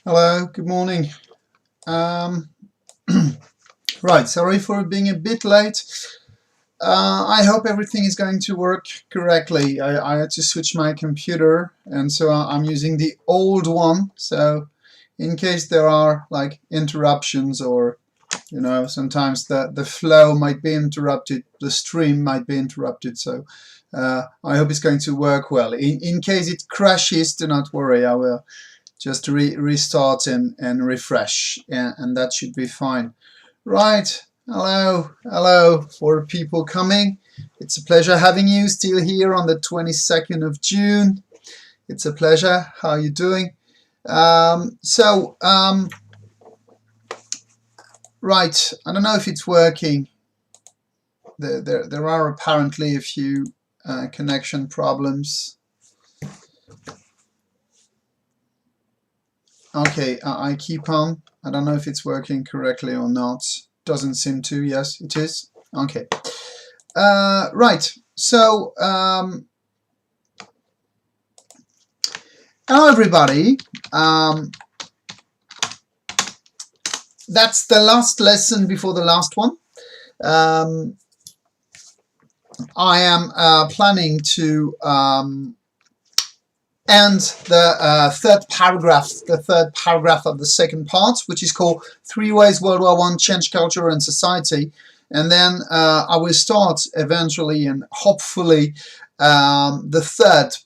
Hello, good morning. Um, right, sorry for being a bit late. I hope everything is going to work correctly. I had to switch my computer, and so I'm using the old one. So in case there are like interruptions, or sometimes the flow might be interrupted, the stream might be interrupted. So I hope it's going to work well. In case it crashes, do not worry. I will just restart and refresh, and that should be fine. Right, hello for people coming. It's a pleasure having you still here on the 22nd of June. It's a pleasure. How are you doing? Right, I don't know if it's working. There are apparently a few connection problems. Okay, I keep on. I don't know if it's working correctly or not. Doesn't seem to. Yes, it is. Okay. Right. So, hello everybody. That's the last lesson before the last one. I am planning to and the third paragraph of the second part, which is called 3 Ways World War I Changed Culture and Society. And then I will start eventually and hopefully the third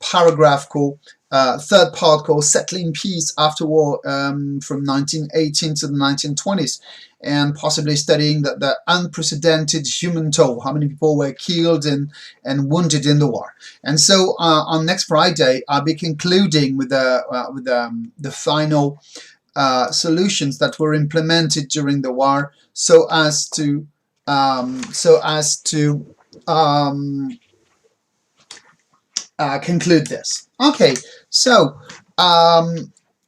part called Settling Peace After War, from 1918 to the 1920s, and possibly studying the unprecedented human toll, how many people were killed and wounded in the war. And so on next Friday, I'll be concluding with the final solutions that were implemented during the war, so as to conclude this. Okay, so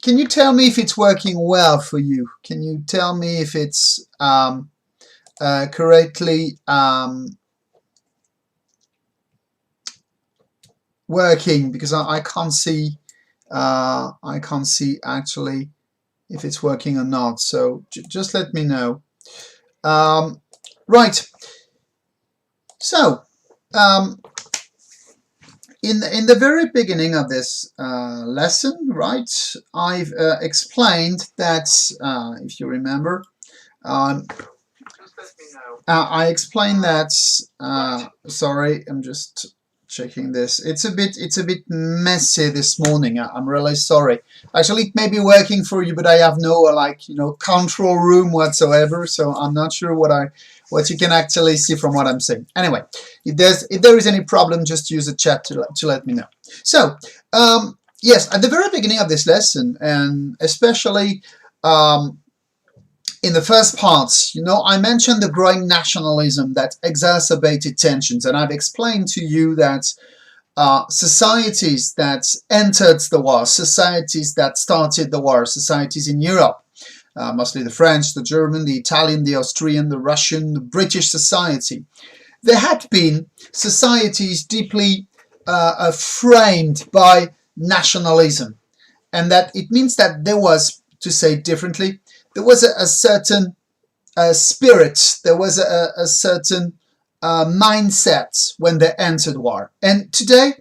can you tell me if it's working well for you? Can you tell me if it's correctly working? Because I can't see actually if it's working or not. So just let me know. Right. So in the very beginning of this lesson, right, I've explained that, if you remember, I explained that. Sorry, I'm just checking this. It's a bit messy this morning. I'm really sorry. Actually, it may be working for you, but I have no control room whatsoever, so I'm not sure what you can actually see from what I'm saying. Anyway, if there is any problem, just use the chat to let me know. So yes, at the very beginning of this lesson, and especially in the first parts, I mentioned the growing nationalism that exacerbated tensions, and I've explained to you that societies that entered the war, societies that started the war, societies in Europe, mostly the French, the German, the Italian, the Austrian, the Russian, the British society, there had been societies deeply framed by nationalism, and that it means that there was, to say differently, there was a certain spirit, there was a certain mindset when they entered war. And today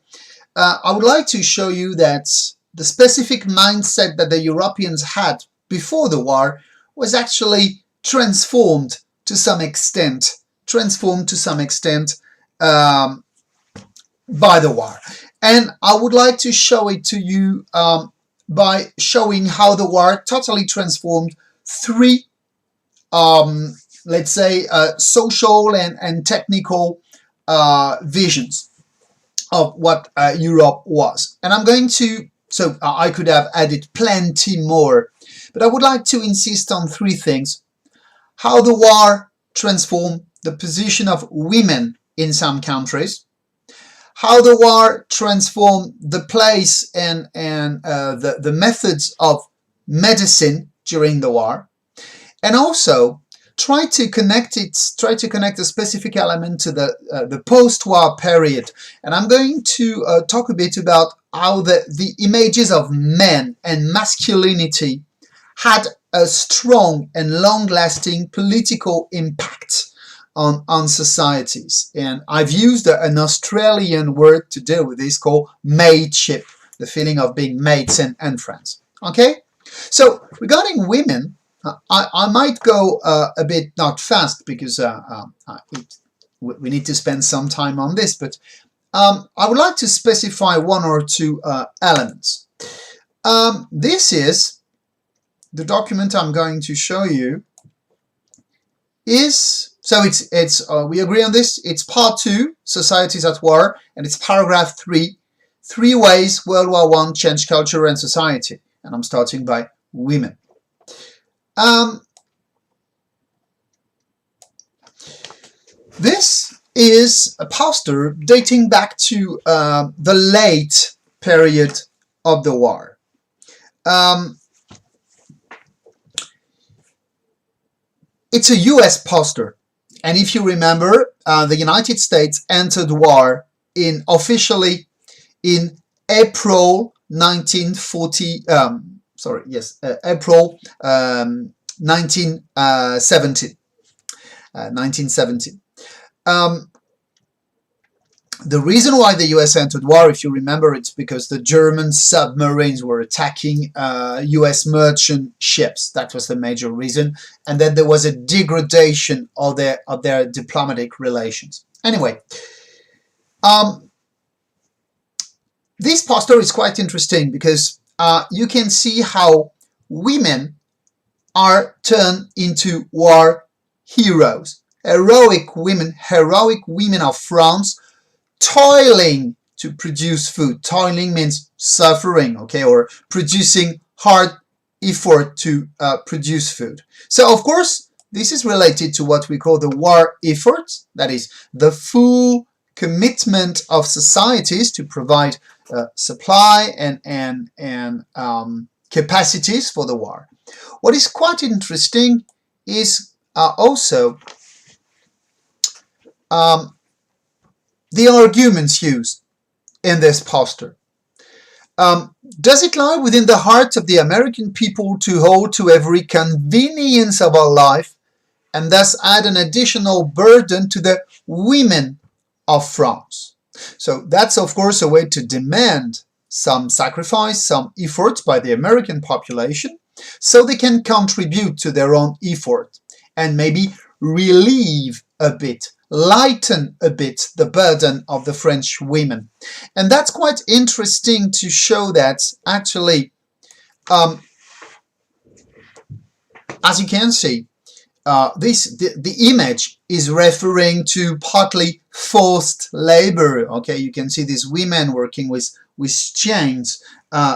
I would like to show you that the specific mindset that the Europeans had before the war was actually transformed to some extent by the war. And I would like to show it to you by showing how the war totally transformed three, let's say, social and technical visions of what Europe was. And I'm going to, so I could have added plenty more, but I would like to insist on three things: how the war transformed the position of women in some countries, how the war transformed the place and the methods of medicine during the war, and also try to connect a specific element to the post-war period. And I'm going to talk a bit about how the images of men and masculinity had a strong and long-lasting political impact on societies. And I've used an Australian word to deal with this called mateship, the feeling of being mates and friends. Okay? So regarding women, I might go a bit not fast because we need to spend some time on this, but I would like to specify one or two elements. This is the document I'm going to show you. We agree on this. It's part 2, Societies at War, and it's paragraph 3, 3 ways World War I changed culture and society. And I'm starting by women. This is a poster dating back to the late period of the war. It's a US poster, and if you remember, the United States entered war officially in April 1940. April 1970. 1970. The reason why the US entered war, if you remember, it's because the German submarines were attacking US merchant ships. That was the major reason. And then there was a degradation of their diplomatic relations. Anyway, this poster is quite interesting because you can see how women are turned into war heroes. Heroic women of France, toiling to produce food. Toiling means suffering, okay, or producing hard effort to produce food. So, of course, this is related to what we call the war effort, that is, the full commitment of societies to provide supply and capacities for the war. What is quite interesting is also the arguments used in this poster. Does it lie within the heart of the American people to hold to every convenience of our life and thus add an additional burden to the women of France? So that's of course a way to demand some sacrifice, some effort by the American population so they can contribute to their own effort and maybe relieve a bit, lighten a bit the burden of the French women. And that's quite interesting to show that actually, as you can see, the image is referring to partly forced labor. Okay, you can see these women working with chains,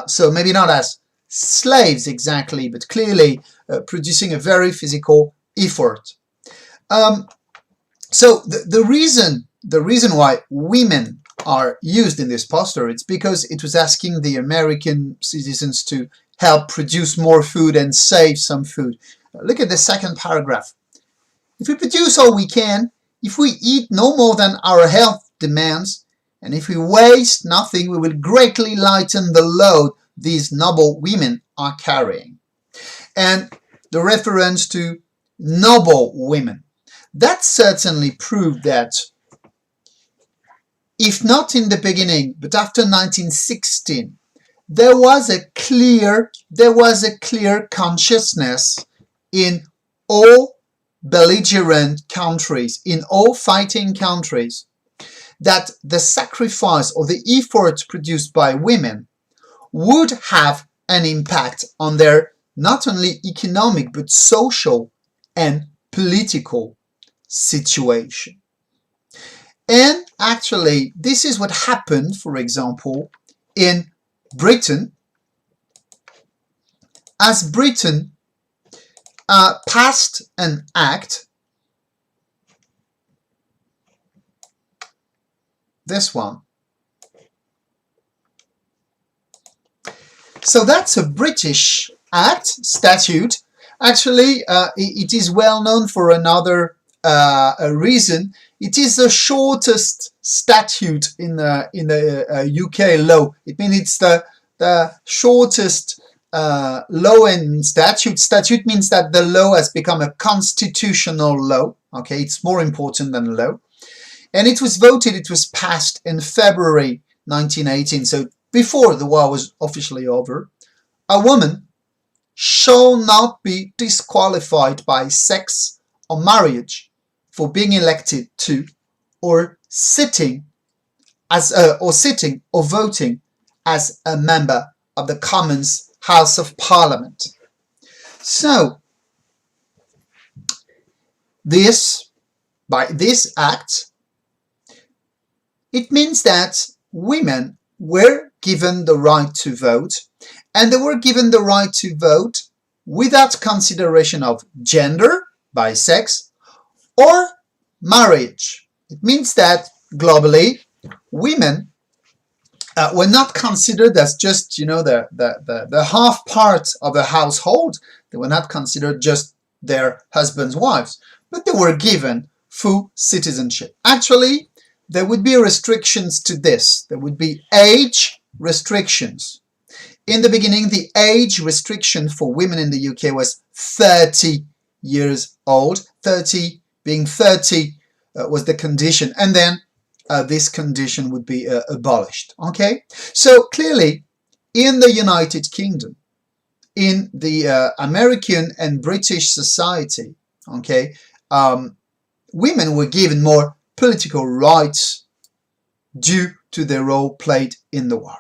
so maybe not as slaves exactly, but clearly producing a very physical effort. So the reason why women are used in this poster, it's because it was asking the American citizens to help produce more food and save some food. Look at the second paragraph. If we produce all we can, if we eat no more than our health demands, and if we waste nothing, we will greatly lighten the load these noble women are carrying. And the reference to noble women, that certainly proved that, if not in the beginning, but after 1916, there was a clear consciousness in all belligerent countries, in all fighting countries, that the sacrifice or the effort produced by women would have an impact on their not only economic but social and political situation. And actually, this is what happened, for example, in Britain, as Britain passed an act, this one. So that's a British act, statute. Actually, it is well known for another reason. It is the shortest statute in the UK law. It means it's the shortest law and statute. Statute means that the law has become a constitutional law. Okay, it's more important than law. And it was voted, it was passed in February 1918, so before the war was officially over. A woman shall not be disqualified by sex or marriage for being elected to or sitting or voting as a member of the Commons House of Parliament. So by this act, it means that women were given the right to vote, and they were given the right to vote without consideration of gender, by sex, or marriage. It means that globally, women were not considered as just, the half part of a household. They were not considered just their husband's wives, but they were given full citizenship. Actually, there would be restrictions to this. There would be age restrictions. In the beginning, the age restriction for women in the UK was 30 years old. 30 was the condition, and then this condition would be abolished. Okay, so clearly, in the United Kingdom, in the American and British society, okay, women were given more political rights due to their role played in the war.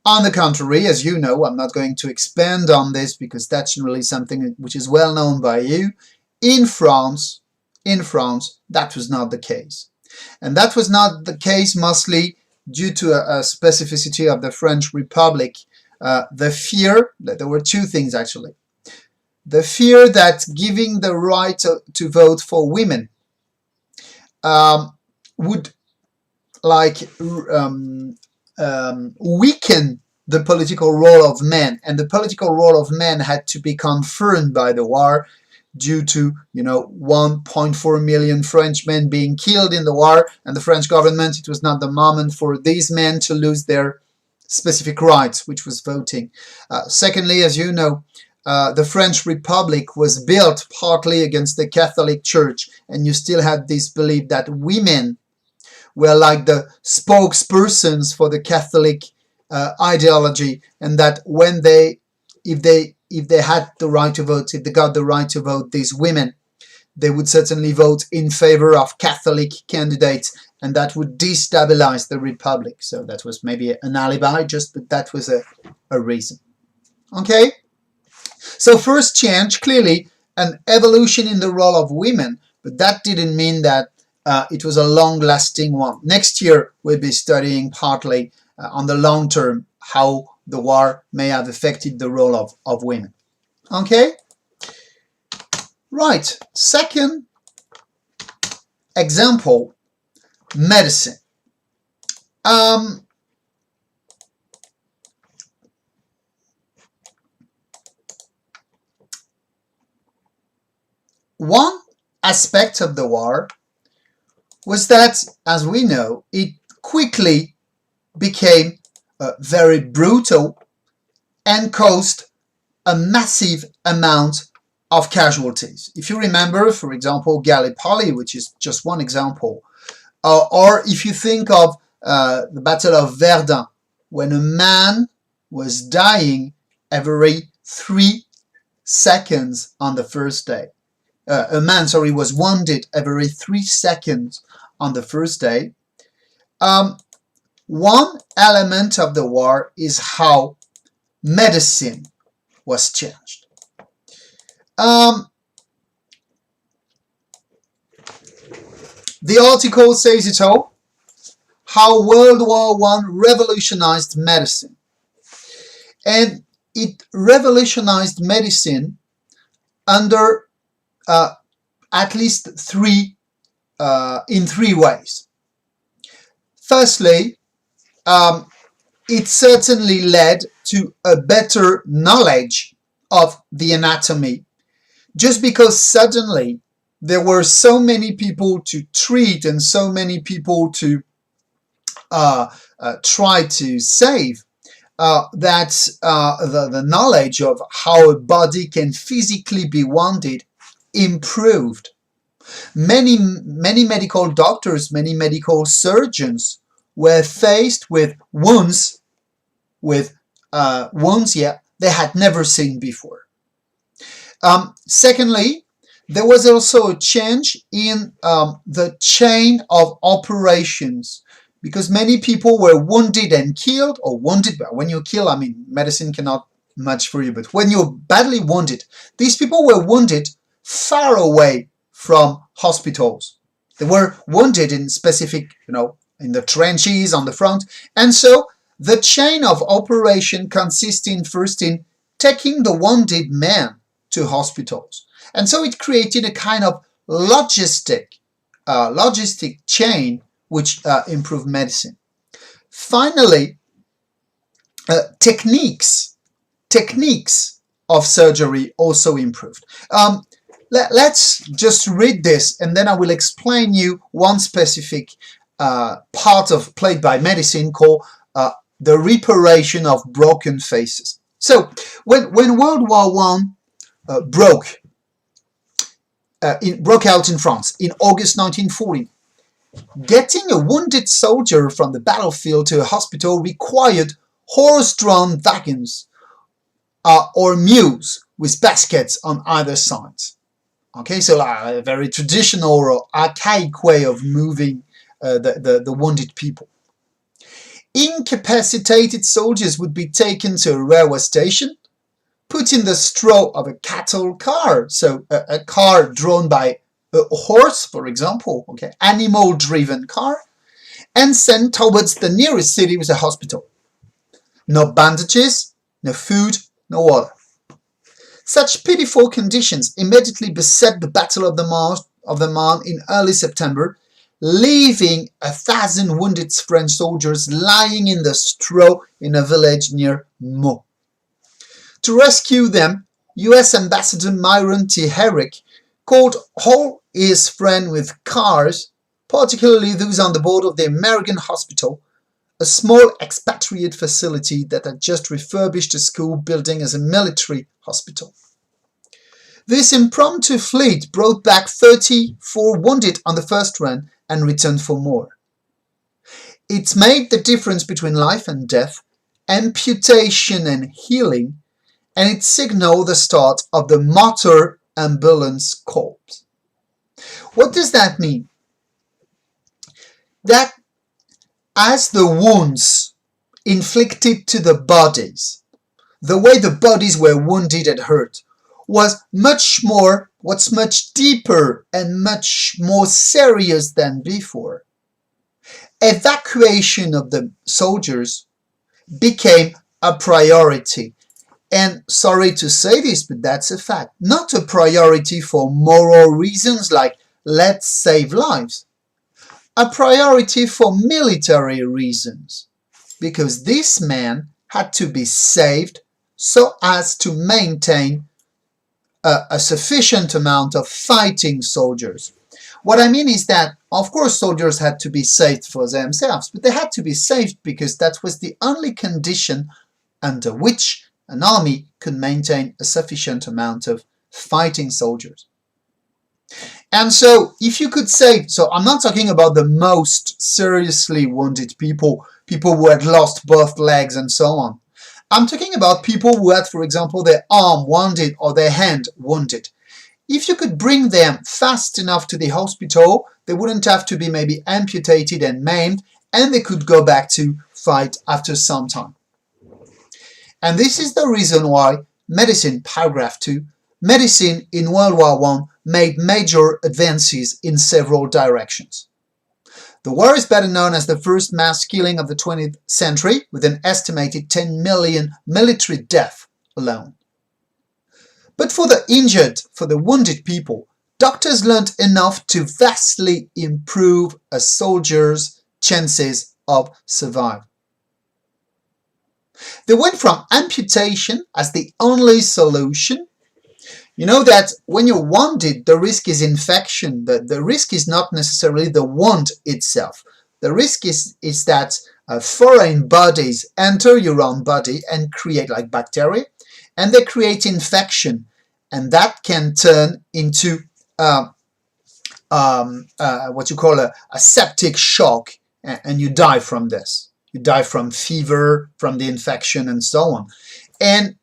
On the contrary, as you know, I'm not going to expand on this because that's really something which is well known by you. In France, that was not the case. And that was not the case mostly due to a specificity of the French Republic. The fear, that there were two things actually. The fear that giving the right to vote for women would weaken the political role of men, and the political role of men had to be confirmed by the war due to 1.4 million Frenchmen being killed in the war, and the French government, it was not the moment for these men to lose their specific rights, which was voting. Secondly, as you know, the French Republic was built partly against the Catholic Church, and you still had this belief that women were like the spokespersons for the Catholic ideology, and that when if they had the right to vote, if they got the right to vote, these women, they would certainly vote in favor of Catholic candidates, and that would destabilize the Republic. So that was maybe an alibi, but that was a reason. Okay? So first change, clearly an evolution in the role of women, but that didn't mean that it was a long-lasting one. Next year, we'll be studying partly on the long term how the war may have affected the role of women. Okay? Right. Second example, medicine. One aspect of the war was that, as we know, it quickly became very brutal and caused a massive amount of casualties. If you remember, for example, Gallipoli, which is just one example, or if you think of the Battle of Verdun, when a man was dying every 3 seconds on the first day. A man, was wounded every 3 seconds on the first day. One element of the war is how medicine was changed. The article says it all, how World War I revolutionized medicine. And it revolutionized medicine under at least in three ways. Firstly, it certainly led to a better knowledge of the anatomy, just because suddenly there were so many people to treat and so many people to try to save. the knowledge of how a body can physically be wounded improved. Many medical doctors, many medical surgeons were faced with wounds, yeah, they had never seen before. Secondly, there was also a change in the chain of operations, because many people were wounded and killed, or wounded, but when you kill, I mean, medicine cannot much for you, but when you're badly wounded, these people were wounded far away from hospitals. They were wounded in specific, in the trenches on the front, and so the chain of operation consisting first in taking the wounded man to hospitals. And so it created a kind of logistic chain which improved medicine. Finally, techniques of surgery also improved. Let's just read this, and then I will explain you one specific part played by medicine called the reparation of broken faces. So when World War I broke out in France in August 1940, getting a wounded soldier from the battlefield to a hospital required horse-drawn wagons or mules with baskets on either side. Okay, so a very traditional or archaic way of moving the wounded people. Incapacitated soldiers would be taken to a railway station, put in the straw of a cattle car, so a car drawn by a horse, for example, okay, animal-driven car, and sent towards the nearest city with a hospital. No bandages, no food, no water. Such pitiful conditions immediately beset the Battle of the Marne in early September, leaving 1,000 wounded French soldiers lying in the straw in a village near Meaux. To rescue them, US Ambassador Myron T. Herrick called all his friends with cars, particularly those on the board of the American Hospital, a small expatriate facility that had just refurbished a school building as a military hospital. This impromptu fleet brought back 34 wounded on the first run and returned for more. It made the difference between life and death, amputation and healing, and it signaled the start of the motor ambulance corps. What does that mean? That as the wounds inflicted to the bodies, the way the bodies were wounded and hurt, was much deeper and much more serious than before. Evacuation of the soldiers became a priority. And sorry to say this, but that's a fact. Not a priority for moral reasons like let's save lives. A priority for military reasons. Because this man had to be saved so as to maintain a sufficient amount of fighting soldiers. What I mean is that, of course, soldiers had to be saved for themselves, but they had to be saved because that was the only condition under which an army could maintain a sufficient amount of fighting soldiers. And so, if you could save, so I'm not talking about the most seriously wounded people who had lost both legs and so on. I'm talking about people who had, for example, their arm wounded or their hand wounded. If you could bring them fast enough to the hospital, they wouldn't have to be maybe amputated and maimed, and they could go back to fight after some time. And this is the reason why medicine, paragraph 2, medicine in World War I made major advances in several directions. The war is better known as the first mass killing of the 20th century, with an estimated 10 million military deaths alone. But for the injured, for the wounded people, doctors learned enough to vastly improve a soldier's chances of survival. They went from amputation as the only solution. You know that when you're wounded, the risk is infection. The risk is not necessarily the wound itself. The risk is that foreign bodies enter your own body and create like bacteria, and they create infection, and that can turn into what you call a septic shock, and you die from this. You die from fever, from the infection, and so on. And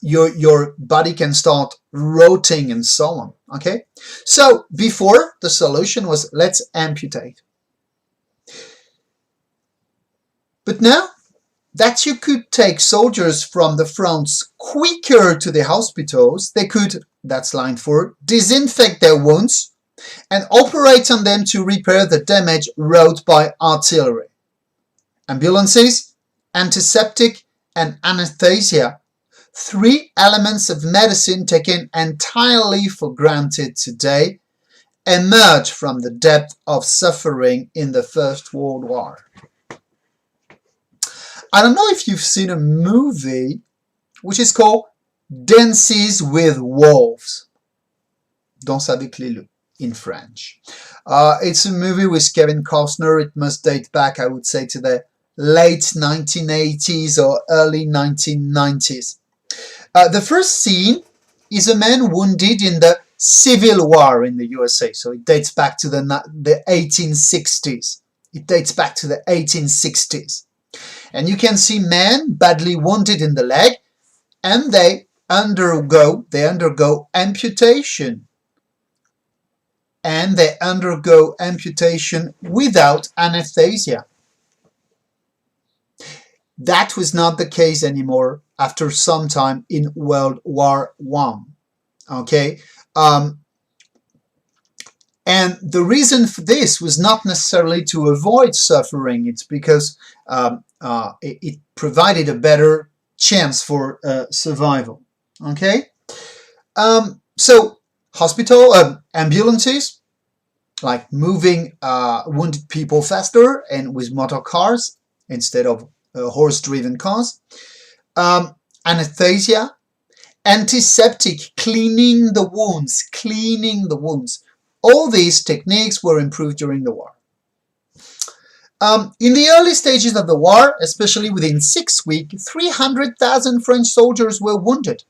your body can start rotting and so on. Okay, so before, the solution was let's amputate. But now that you could take soldiers from the fronts quicker to the hospitals, they could, that's line 4, disinfect their wounds and operate on them to repair the damage wrought by artillery. Ambulances, antiseptic, and anesthesia, 3 elements of medicine taken entirely for granted today, emerged from the depth of suffering in the First World War. I don't know if you've seen a movie which is called Dances with Wolves. Danse avec les loups in French. It's a movie with Kevin Costner. It must date back, I would say, to the late 1980s or early 1990s. The first scene is a man wounded in the Civil War in the USA. So it dates back to the 1860s. It dates back to the 1860s. And you can see men badly wounded in the leg, and they undergo amputation. And they undergo amputation without anesthesia. That was not the case anymore after some time in World War I. Okay? And the reason for this was not necessarily to avoid suffering. It's because it provided a better chance for survival. Okay? So, hospital, ambulances, like moving wounded people faster and with motor cars instead of horse-driven cars. Anesthesia, antiseptic, cleaning the wounds. All these techniques were improved during the war. In the early stages of the war, especially within 6 weeks, 300,000 French soldiers were wounded.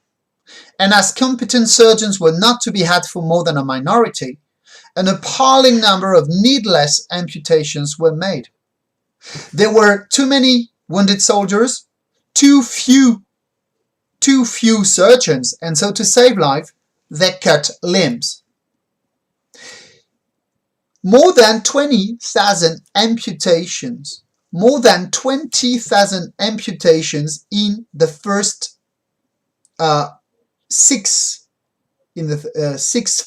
And as competent surgeons were not to be had for more than a minority, an appalling number of needless amputations were made. There were too many wounded soldiers, too few surgeons, and so to save life, they cut limbs. More than 20,000 amputations. More than 20,000 amputations in the first 6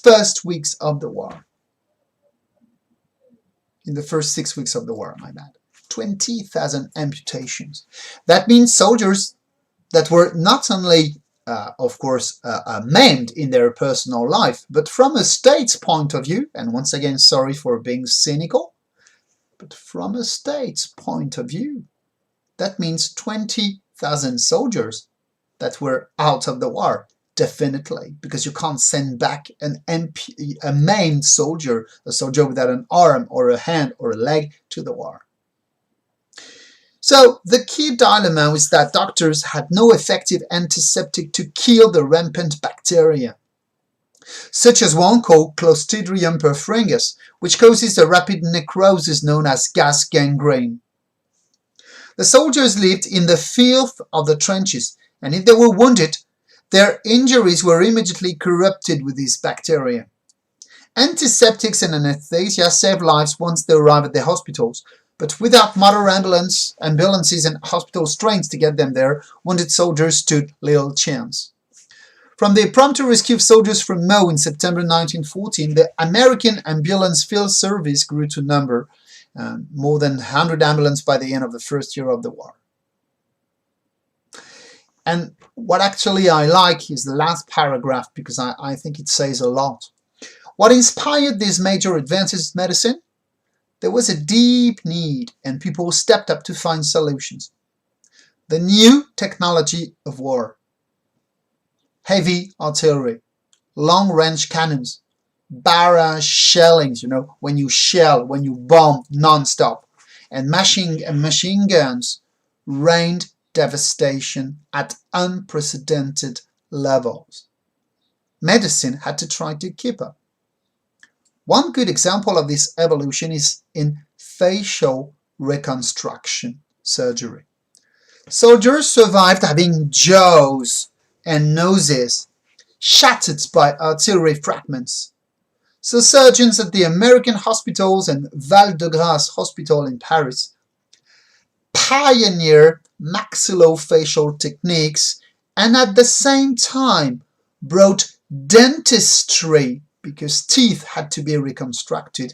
first weeks of the war. In the first 6 weeks of the war, my bad. 20,000 amputations. That means soldiers that were not only, of course, maimed in their personal life, but from a state's point of view, and once again, sorry for being cynical, but from a state's point of view, that means 20,000 soldiers that were out of the war, definitely, because you can't send back a maimed soldier, a soldier without an arm or a hand or a leg, to the war. So the key dilemma was that doctors had no effective antiseptic to kill the rampant bacteria, such as one called Clostridium perfringens, which causes a rapid necrosis known as gas gangrene. The soldiers lived in the filth of the trenches, and if they were wounded, their injuries were immediately corrupted with these bacteria. Antiseptics and anesthesia saved lives once they arrived at the hospitals, but without motor ambulances and hospital trains to get them there, wounded soldiers stood little chance. From the prompt rescue of soldiers from Meaux in September 1914, the American Ambulance Field Service grew to number more than 100 ambulances by the end of the first year of the war. And what actually I like is the last paragraph, because I think it says a lot. What inspired these major advances in medicine? There was a deep need, and people stepped up to find solutions. The new technology of war. Heavy artillery, long-range cannons, barrage shellings, when you bomb non-stop, and machine guns rained devastation at unprecedented levels. Medicine had to try to keep up. One good example of this evolution is in facial reconstruction surgery. Soldiers survived having jaws and noses shattered by artillery fragments. So surgeons at the American hospitals and Val-de-Grâce Hospital in Paris pioneered maxillofacial techniques and at the same time brought dentistry, because teeth had to be reconstructed,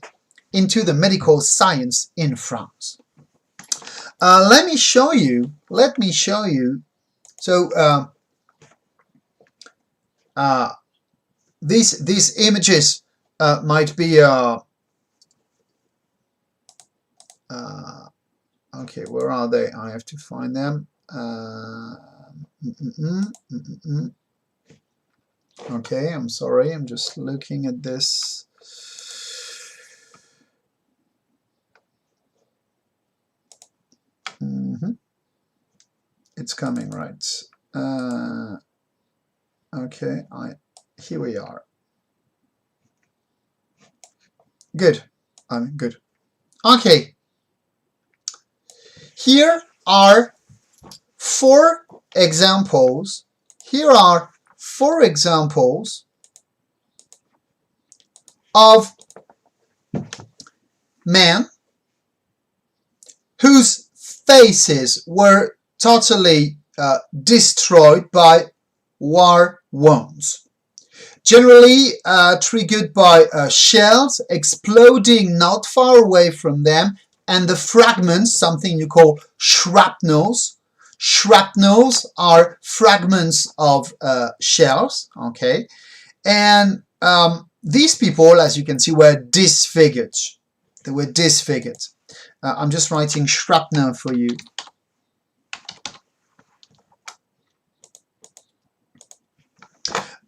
into the medical science in France. Let me show you. So these images might be okay. Where are they? I have to find them. Okay, I'm sorry. I'm just looking at this. It's coming, right? Okay, here we are. Good. Good. Okay. Here are four examples. Here are four examples of men whose faces were totally destroyed by war wounds, generally triggered by shells exploding not far away from them, and the fragments, something you call shrapnels. Shrapnels are fragments of shells, okay? And these people, as you can see, were disfigured. They were disfigured. I'm just writing shrapnel for you.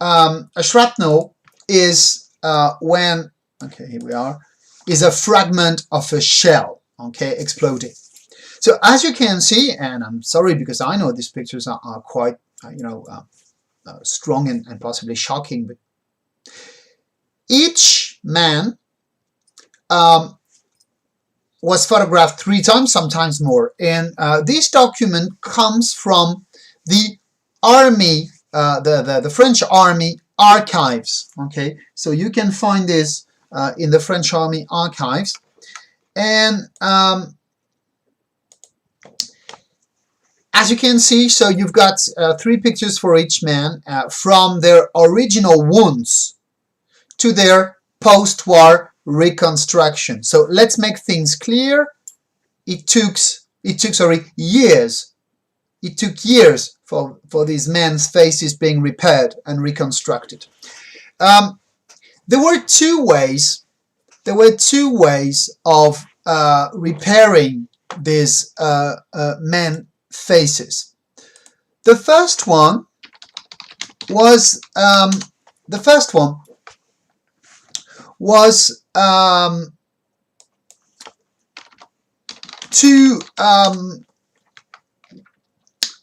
A shrapnel is when, okay, here we are, is a fragment of a shell, okay, exploding. So as you can see, and I'm sorry because I know these pictures are quite, strong and possibly shocking, but each man was photographed 3 times, sometimes more. And this document comes from the army, the French army archives. Okay, so you can find this in the French army archives. And as you can see, so you've got 3 pictures for each man from their original wounds to their post-war reconstruction. So let's make things clear. It took years. It took years for these men's faces being repaired and reconstructed. There were two ways. There were 2 ways of repairing these men faces. The first one was to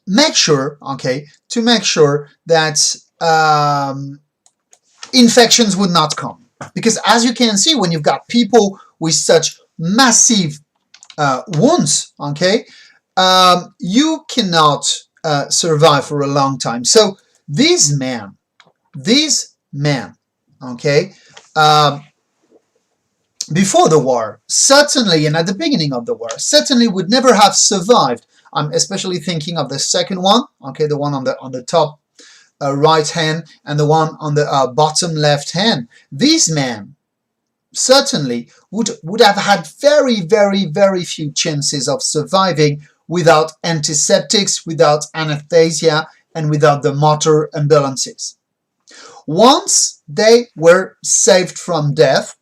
make sure, okay, to make sure that infections would not come, because as you can see, when you've got people with such massive wounds, okay, you cannot survive for a long time. So these men, okay, before the war, certainly, and at the beginning of the war, certainly would never have survived. I'm especially thinking of the second one, okay, the one on the top right hand and the one on the bottom left hand. These men certainly would have had very, very, very few chances of surviving without antiseptics, without anesthesia, and without the motor ambulances. Once they were saved from death,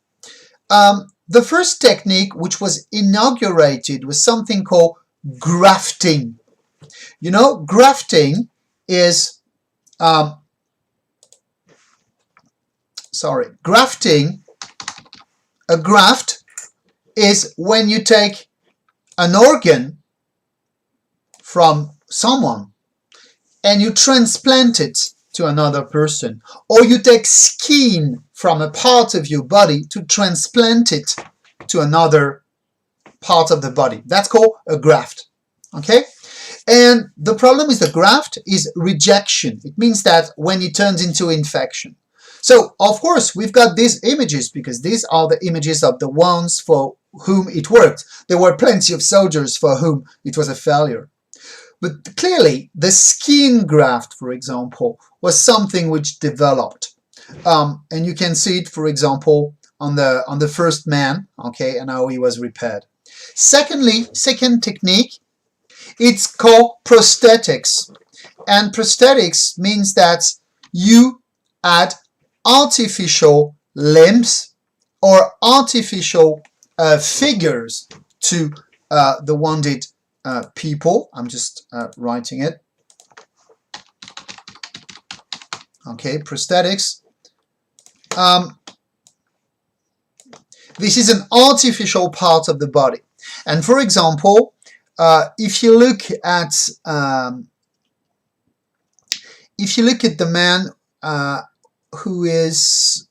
the first technique which was inaugurated was something called grafting. You know, grafting is grafting, a graft is when you take an organ from someone and you transplant it to another person, or you take skin from a part of your body to transplant it to another part of the body. That's called a graft. Okay? And the problem with the graft is rejection. It means that when it turns into infection. So, of course, we've got these images because these are the images of the ones for whom it worked. There were plenty of soldiers for whom it was a failure. But clearly, the skin graft, for example, was something which developed. And you can see it, for example, on the first man, okay, and how he was repaired. Secondly, second technique, it's called prosthetics. And prosthetics means that you add artificial limbs or artificial figures to the wounded people. I'm just writing it. Okay, prosthetics. This is an artificial part of the body. And for example, if you look at the man who is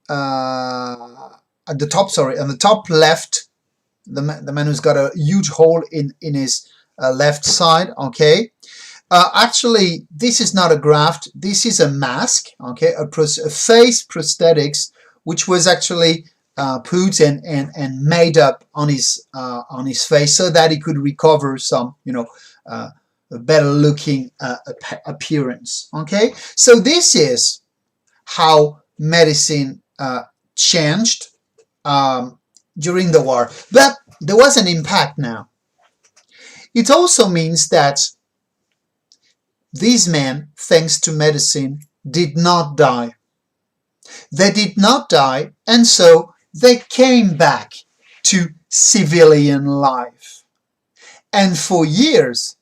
at the top, sorry, on the top left, the man who's got a huge hole in his left side, okay. Actually, this is not a graft. This is a mask, okay, a face prosthetics, which was actually put and made up on his face so that he could recover some, you know, a better looking appearance. Okay, so this is how medicine changed during the war, but there was an impact now. It also means that these men, thanks to medicine, did not die. They did not die, and so they came back to civilian life. And for years,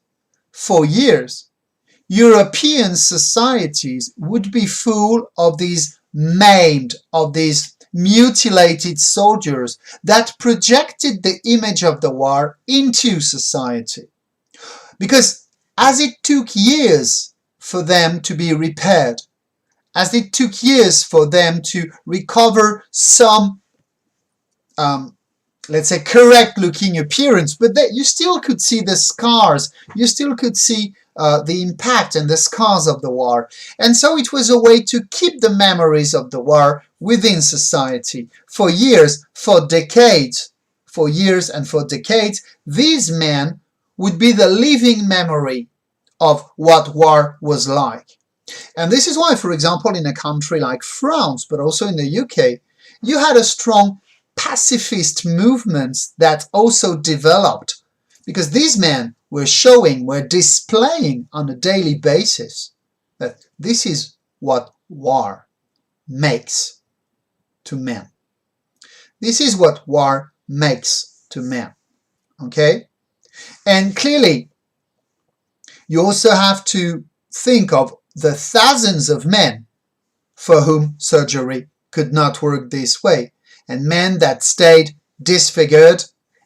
European societies would be full of these maimed, of these mutilated soldiers that projected the image of the war into society. Because as it took years for them to be repaired, as it took years for them to recover some, let's say, correct looking appearance, but you still could see the scars, you still could see the impact and the scars of the war. And so it was a way to keep the memories of the war within society. For years, for decades, for years and for decades, these men would be the living memory of what war was like. And this is why, for example, in a country like France, but also in the UK, you had a strong pacifist movements that also developed, because these men were showing, were displaying on a daily basis that this is what war makes to men. This is what war makes to men. Okay? And clearly, you also have to think of the thousands of men for whom surgery could not work this way, and men that stayed disfigured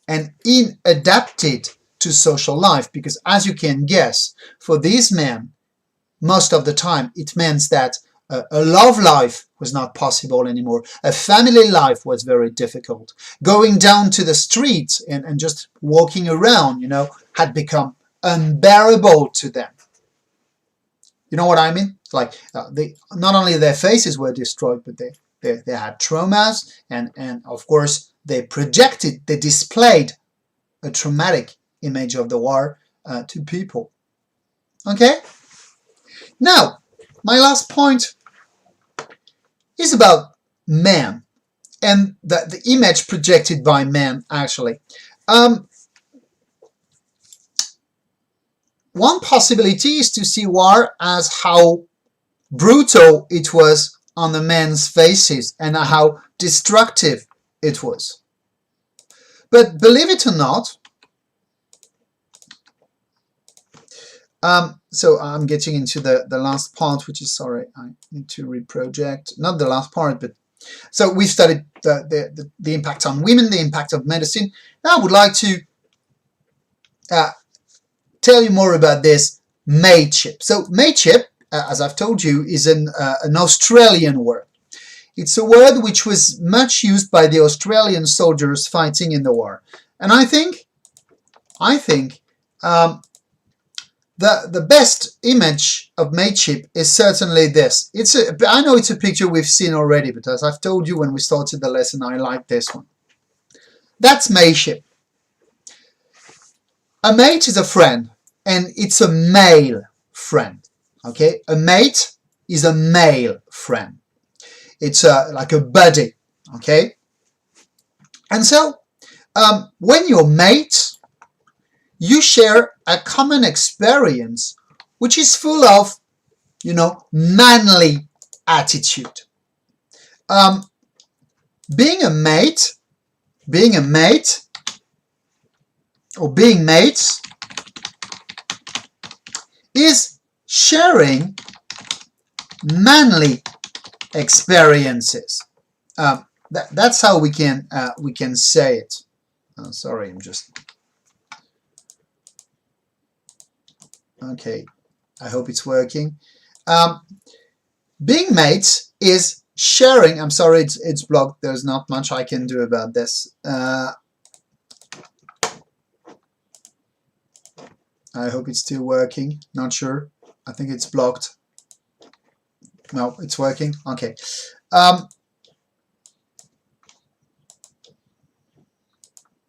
and inadapted to social life, because as you can guess, for these men, most of the time it meant that a love life was not possible anymore. A family life was very difficult. Going down to the streets and just walking around, you know, had become unbearable to them. You know what I mean? Like not only their faces were destroyed, but they had traumas, and of course they projected, they displayed a traumatic image of the war to people. Okay? Now, my last point is about man and the image projected by man, actually. One possibility is to see war as how brutal it was on the men's faces and how destructive it was. But believe it or not, so I'm getting into the last part, which is, sorry, I need to reproject, not the last part, but so we've studied the impact on women, the impact of medicine. Now I would like to tell you more about this mateship. So mateship, as I've told you, is an Australian word. It's a word which was much used by the Australian soldiers fighting in the war. And I think the best image of mateship is certainly this. I know it's a picture we've seen already, but as I've told you when we started the lesson, I like this one. That's mateship. A mate is a friend, and it's a male friend. Okay, a mate is a male friend. It's like a buddy. Okay, and so when you're mates, you share a common experience which is full of, you know, manly attitude. Being a mate or being mates is sharing manly experiences. That's how we can say it. Oh, sorry, I'm just okay. I hope it's working. Being mates is sharing. I'm sorry, it's blocked. There's not much I can do about this. I hope it's still working. Not sure. I think it's blocked. No, it's working. Okay.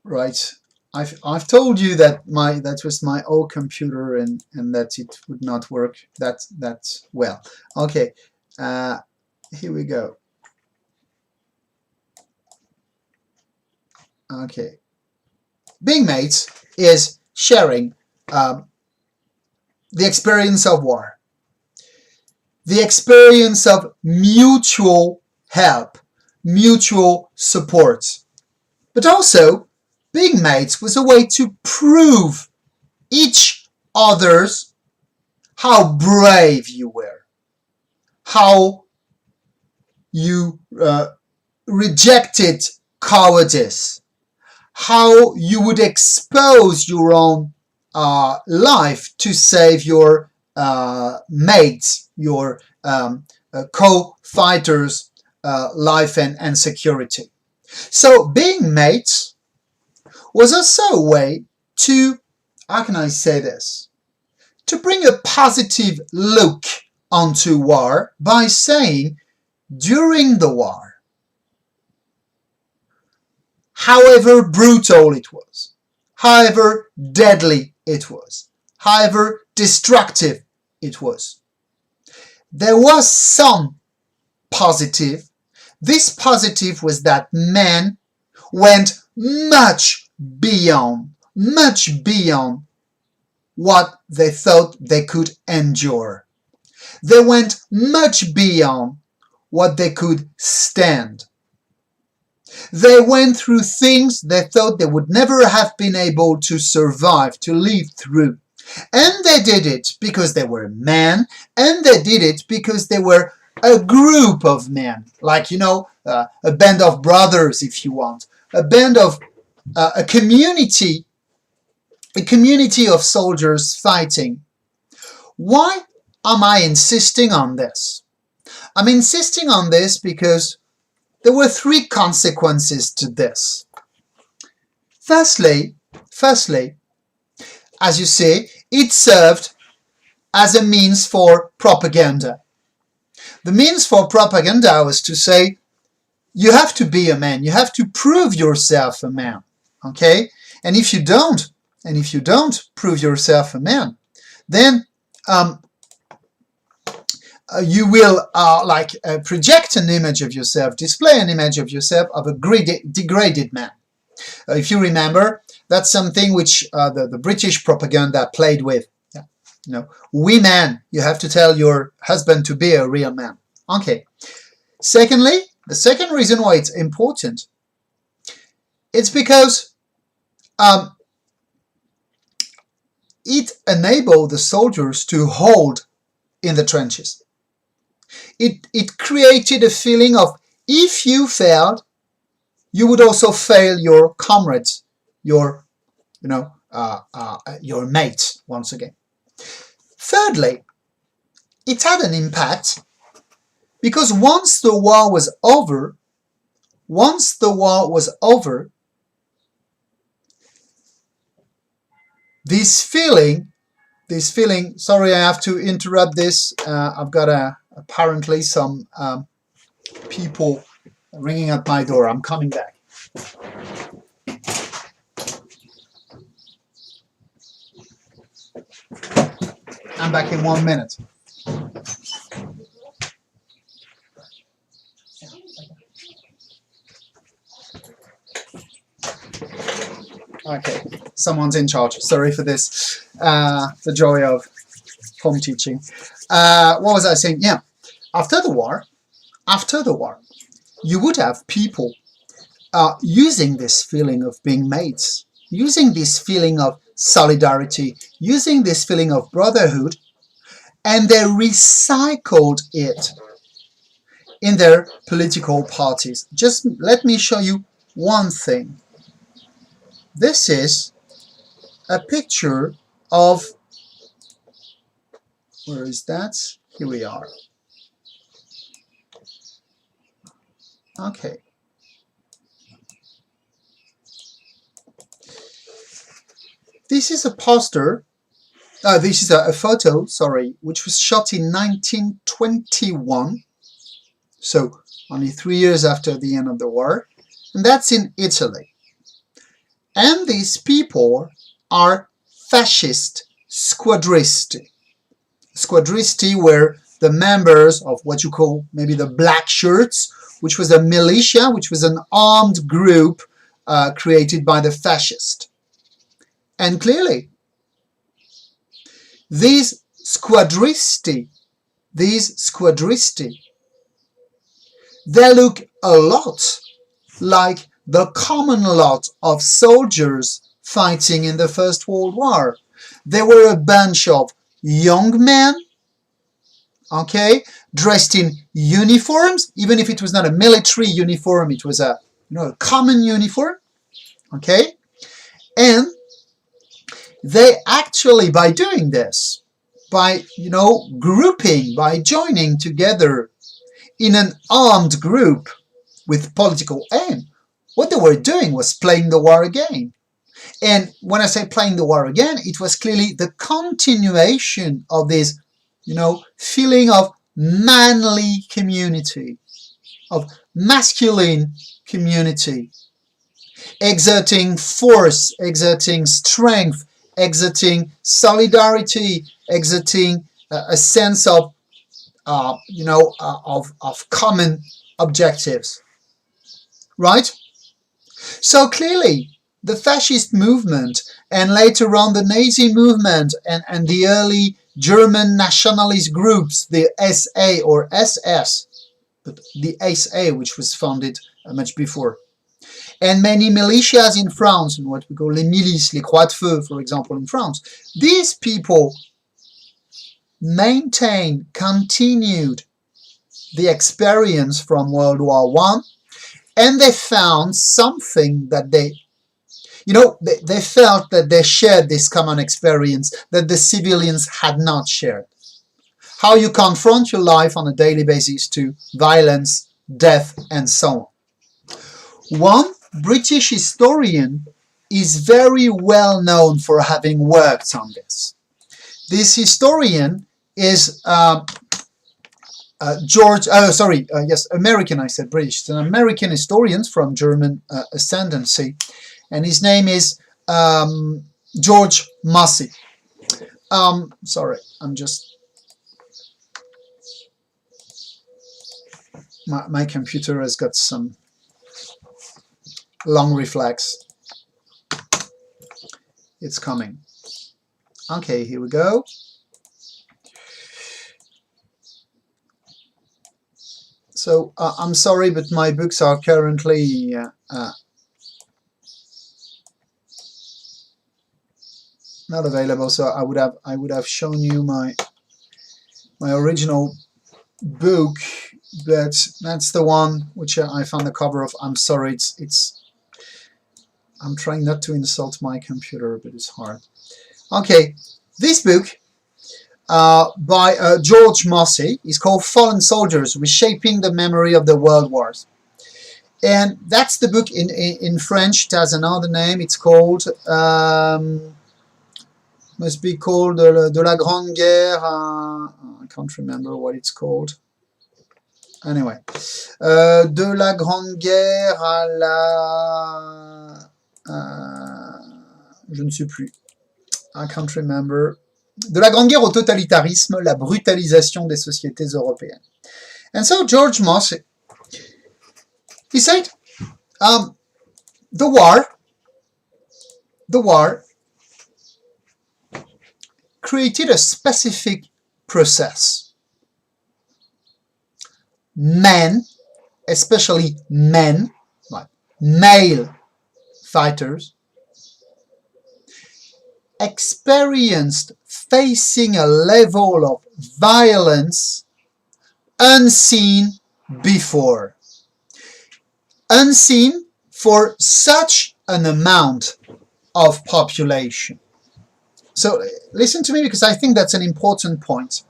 Right. I've told you that that was my old computer and that it would not work that well. Okay. Here we go. Okay. Being mates is sharing the experience of war, the experience of mutual help, mutual support. But also, being mates was a way to prove each other's how brave you were, how you rejected cowardice, how you would expose your own life to save your mates, your co-fighters' life and security. So being mates was also a way to, how can I say this, to bring a positive look onto war by saying during the war, however brutal it was, however deadly it was, however destructive it was, there was some positive. This positive was that men went much beyond what they thought they could endure. They went much beyond what they could stand. They went through things they thought they would never have been able to survive, to live through. And they did it because they were men, and they did it because they were a group of men, like, you know, a band of brothers, if you want, a band of a community of soldiers fighting. Why am I insisting on this? I'm insisting on this because there were three consequences to this. Firstly, as you see, it served as a means for propaganda. The means for propaganda was to say, you have to be a man, you have to prove yourself a man, okay? And if you don't prove yourself a man, then you will project an image of yourself, display an image of yourself of a degraded man. If you remember, that's something which the British propaganda played with. Yeah. You know, we men, you have to tell your husband to be a real man. Okay. Secondly, the second reason why it's important, it's because it enabled the soldiers to hold in the trenches. It created a feeling of, if you failed, you would also fail your comrades, your your mate once again. Thirdly, it had an impact because once the war was over, this feeling, sorry, I have to interrupt this. I've got apparently some people ringing at my door. I'm coming back. I'm back in 1 minute. Okay, someone's in charge. Sorry for this. The joy of home teaching. What was I saying? Yeah, after the war, you would have people using this feeling of being mates, using this feeling of solidarity, using this feeling of brotherhood, and they recycled it in their political parties. Just let me show you one thing. This is a picture of, where is that? Here we are. Okay. This is a poster, this is a photo, sorry, which was shot in 1921, so only 3 years after the end of the war, and that's in Italy. And these people are fascist squadristi. Squadristi were the members of what you call maybe the black shirts, which was a militia, which was an armed group created by the fascists. And clearly, these squadristi, they look a lot like the common lot of soldiers fighting in the First World War. They were a bunch of young men, okay, dressed in uniforms, even if it was not a military uniform, it was a, a common uniform, okay, and they actually, by doing this, by, grouping, by joining together in an armed group with political aim, what they were doing was playing the war again. And when I say playing the war again, it was clearly the continuation of this, feeling of manly community, of masculine community, exerting force, exerting strength, exerting solidarity, exerting a sense of, of common objectives, right? So clearly, the fascist movement and later on the Nazi movement and the early German nationalist groups, the SA or SS, but the SA, which was founded much before, and many militias in France, and what we call les milices, les croix de feu, for example, in France, these people continued the experience from World War I, and they found something that they felt that they shared this common experience that the civilians had not shared. How you confront your life on a daily basis to violence, death, and so on. One British historian is very well known for having worked on this. This historian is American, I said British. It's an American historian from German ascendancy, and his name is George Massey. Sorry, I'm just... My computer has got some long reflex. It's coming. Okay, here we go. So I'm sorry, but my books are currently not available. So I would have shown you my original book, but that's the one which I found the cover of. I'm sorry, it's I'm trying not to insult my computer, but it's hard. Okay, this book by George Mossey is called Fallen Soldiers, Reshaping the Memory of the World Wars. And that's the book in French. It has another name. It's called, must be called De la Grande Guerre. I can't remember what it's called. Anyway, De la Grande Guerre à la... je ne sais plus. I can't remember. De la Grande Guerre au totalitarisme, la brutalisation des sociétés européennes. And so George Mossey, he said, the war created a specific process. Men, especially men, like male fighters, experienced facing a level of violence unseen before. Unseen for such an amount of population. So listen to me, because I think that's an important point.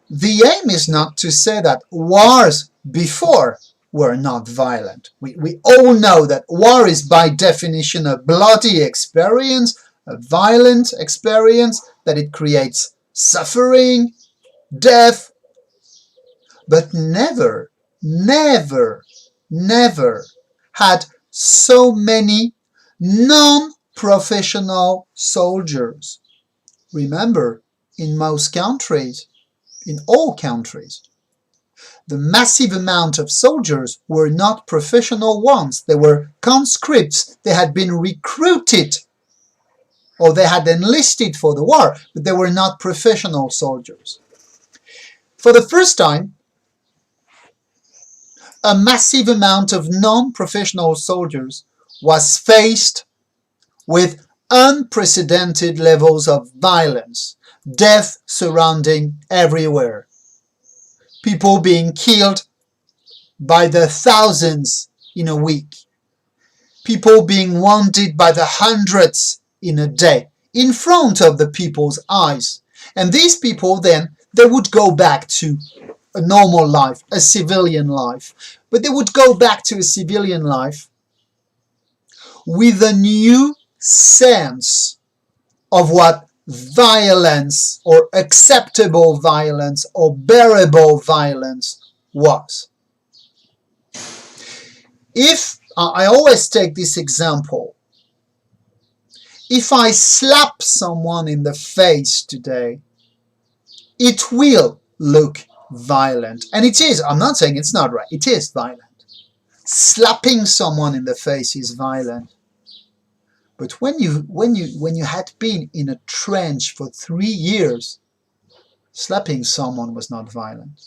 The aim is not to say that wars before were not violent. We all know that war is by definition a bloody experience, a violent experience, that it creates suffering, death, but never, never, never had so many non-professional soldiers. Remember, in most countries, in all countries, the massive amount of soldiers were not professional ones. They were conscripts. They had been recruited or they had enlisted for the war, but they were not professional soldiers. For the first time, a massive amount of non-professional soldiers was faced with unprecedented levels of violence, death surrounding everywhere, people being killed by the thousands in a week, people being wounded by the hundreds in a day, in front of the people's eyes. And these people then, they would go back to a normal life, a civilian life. But they would go back to a civilian life with a new sense of what violence or acceptable violence or bearable violence was. If, I always take this example, if I slap someone in the face today, it will look violent. And it is. I'm not saying it's not right. It is violent. Slapping someone in the face is violent. But when you had been in a trench for 3 years, slapping someone was not violent.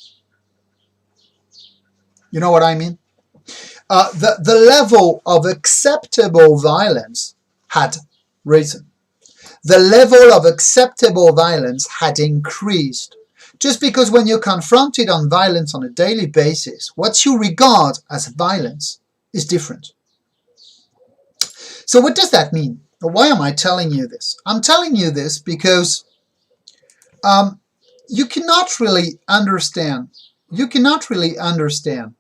You know what I mean? The level of acceptable violence had risen. The level of acceptable violence had increased. Just because when you're confronted on violence on a daily basis, what you regard as violence is different. So what does that mean? Why am I telling you this? I'm telling you this because you cannot really understand. You cannot really understand.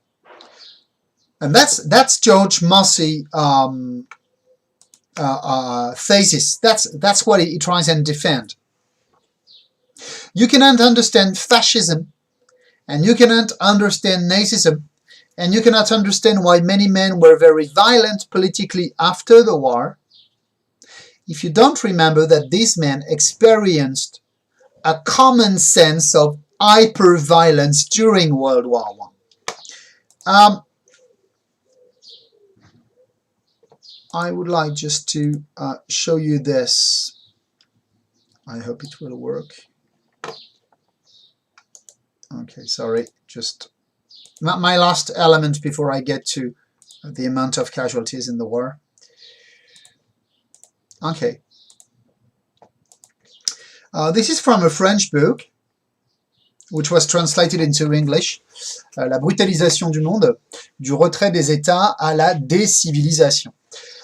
And that's George Mossey thesis. That's what he tries and defend. You cannot understand fascism, and you cannot understand Nazism, and you cannot understand why many men were very violent politically after the war if you don't remember that these men experienced a common sense of hyper-violence during World War I. I would like just to show you this. I hope it will work. Okay, sorry, just my last element before I get to the amount of casualties in the war. Okay. This is from a French book which was translated into English, la brutalisation du monde, du retrait des États à la décivilisation.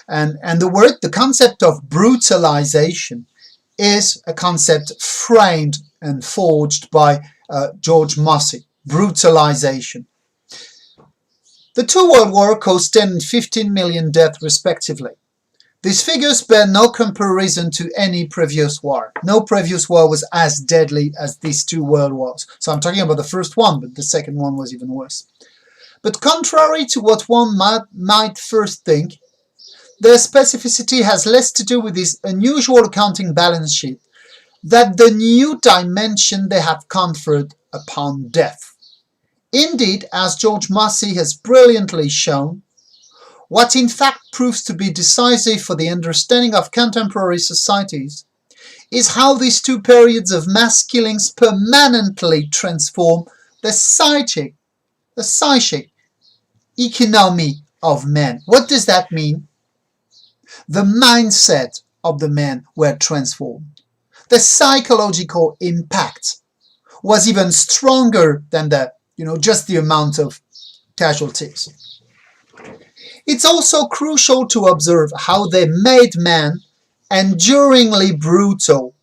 And the concept of brutalization is a concept framed and forged by George Massey. Brutalization. The two world wars caused 10 and 15 million deaths respectively. These figures bear no comparison to any previous war. No previous war was as deadly as these two world wars. So I'm talking about the first one, but the second one was even worse. But contrary to what one might first think, their specificity has less to do with this unusual accounting balance sheet than the new dimension they have conferred upon death. Indeed, as George Massey has brilliantly shown, what in fact proves to be decisive for the understanding of contemporary societies is how these two periods of mass killings permanently transform the psychic economy of men. What does that mean? The mindset of the men were transformed. The psychological impact was even stronger than just the amount of casualties. It's also crucial to observe how they made men enduringly brutal.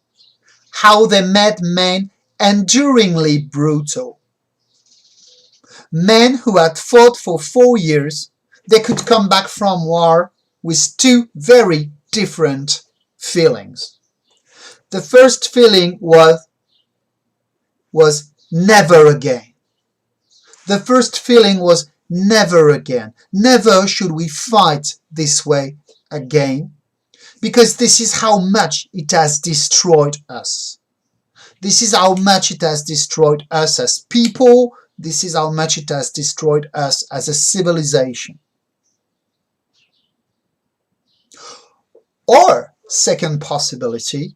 Men who had fought for 4 years, they could come back from war with two very different feelings. The first feeling was never again. The first feeling was never again. Never should we fight this way again, because this is how much it has destroyed us. This is how much it has destroyed us as people. This is how much it has destroyed us as a civilization. Or, second possibility,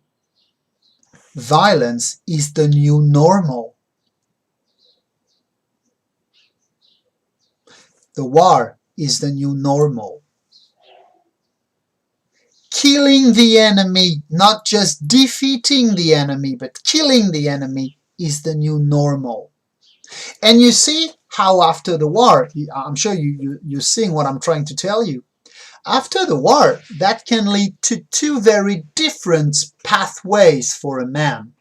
violence is the new normal. The war is the new normal. Killing the enemy, not just defeating the enemy, but killing the enemy is the new normal. And you see how after the war, I'm sure you're seeing what I'm trying to tell you. After the war, that can lead to two very different pathways for a man.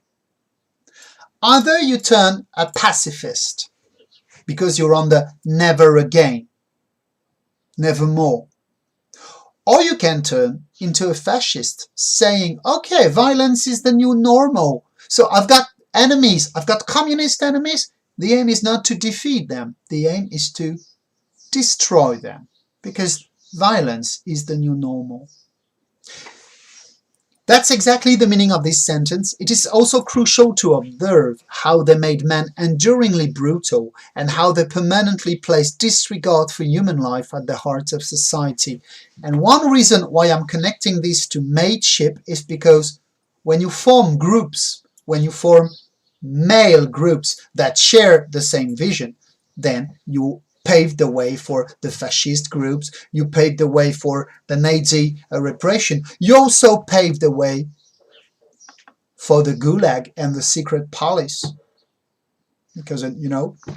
Either you turn a pacifist, because you're on the never again, never more. Or you can turn into a fascist, saying, okay, violence is the new normal. So I've got enemies, I've got communist enemies. The aim is not to defeat them. The aim is to destroy them, because violence is the new normal. That's exactly the meaning of this sentence. It is also crucial to observe how they made men enduringly brutal and how they permanently placed disregard for human life at the heart of society. And one reason why I'm connecting this to mateship is because when you form groups, when you form male groups that share the same vision, then you paved the way for the fascist groups, you paved the way for the Nazi repression, you also paved the way for the Gulag and the secret police. Because,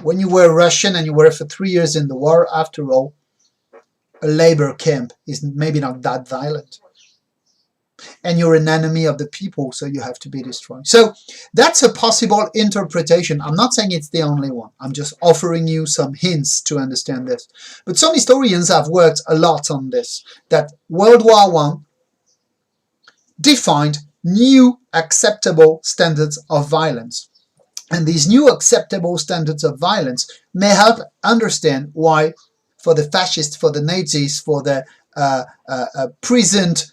when you were Russian and you were for 3 years in the war, after all, a labor camp is maybe not that violent. And you're an enemy of the people, so you have to be destroyed. So that's a possible interpretation. I'm not saying it's the only one. I'm just offering you some hints to understand this. But some historians have worked a lot on this, that World War I defined new acceptable standards of violence. And these new acceptable standards of violence may help understand why, for the fascists, for the Nazis, for the prisoned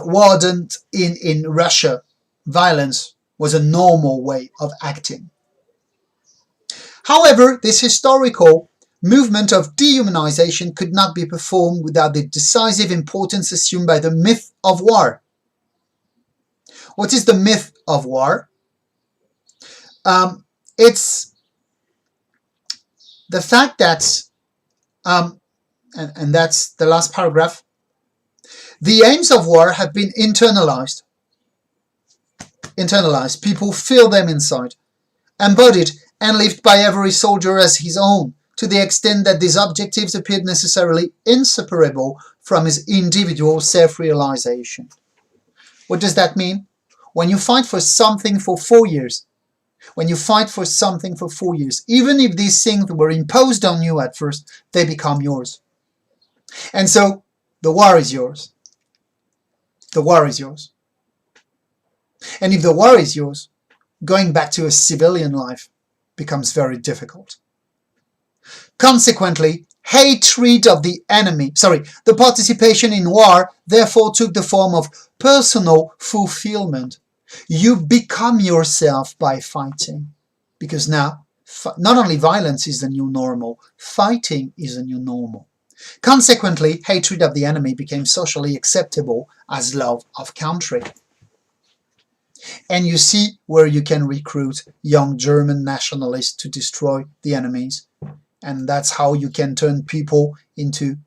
warden in Russia, violence was a normal way of acting. However, this historical movement of dehumanization could not be performed without the decisive importance assumed by the myth of war. What is the myth of war? It's the fact that, and that's the last paragraph, the aims of war have been internalized. People feel them inside, embodied and lived by every soldier as his own, to the extent that these objectives appeared necessarily inseparable from his individual self-realization. What does that mean? When you fight for something for 4 years, even if these things were imposed on you at first, they become yours. And so, the war is yours. The war is yours. And if the war is yours, going back to a civilian life becomes very difficult. Consequently, hatred of the enemy, the participation in war therefore took the form of personal fulfillment. You become yourself by fighting, because now not only violence is the new normal, fighting is the new normal. Consequently, hatred of the enemy became socially acceptable as love of country. And you see where you can recruit young German nationalists to destroy the enemies. And that's how you can turn people into,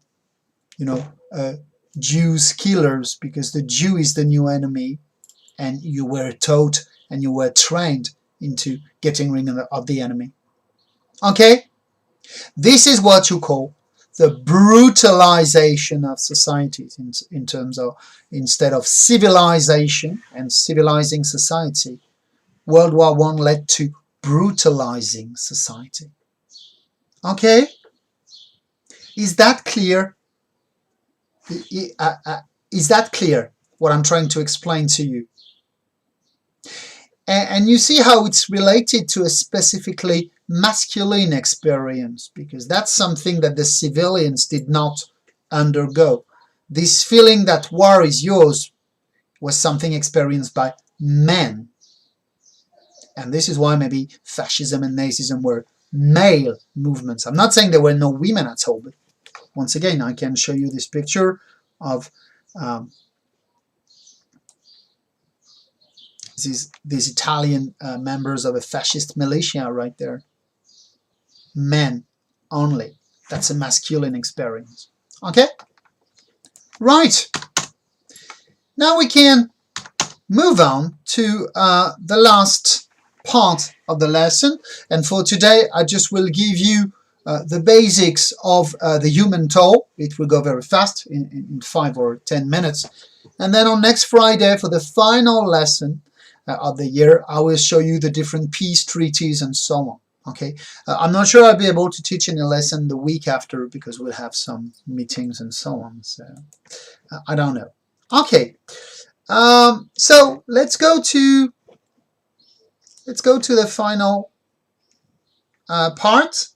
Jews killers, because the Jew is the new enemy, and you were taught and you were trained into getting rid of the enemy. Okay? This is what you call the brutalization of societies in terms of, instead of civilization and civilizing society, World War I led to brutalizing society. Okay? Is that clear? Is that clear, what I'm trying to explain to you? And you see how it's related to a specifically masculine experience, because that's something that the civilians did not undergo. This feeling that war is yours was something experienced by men. And this is why maybe fascism and Nazism were male movements. I'm not saying there were no women at all, but once again, I can show you this picture of these Italian members of a fascist militia right there. Men only. That's a masculine experience. Okay? Right. Now we can move on to the last part of the lesson. And for today, I just will give you the basics of the human toll. It will go very fast in 5 or 10 minutes. And then on next Friday, for the final lesson of the year, I will show you the different peace treaties and so on. Okay, I'm not sure I'll be able to teach any lesson the week after, because we'll have some meetings and so on. So I don't know. Okay, so let's go to the final part.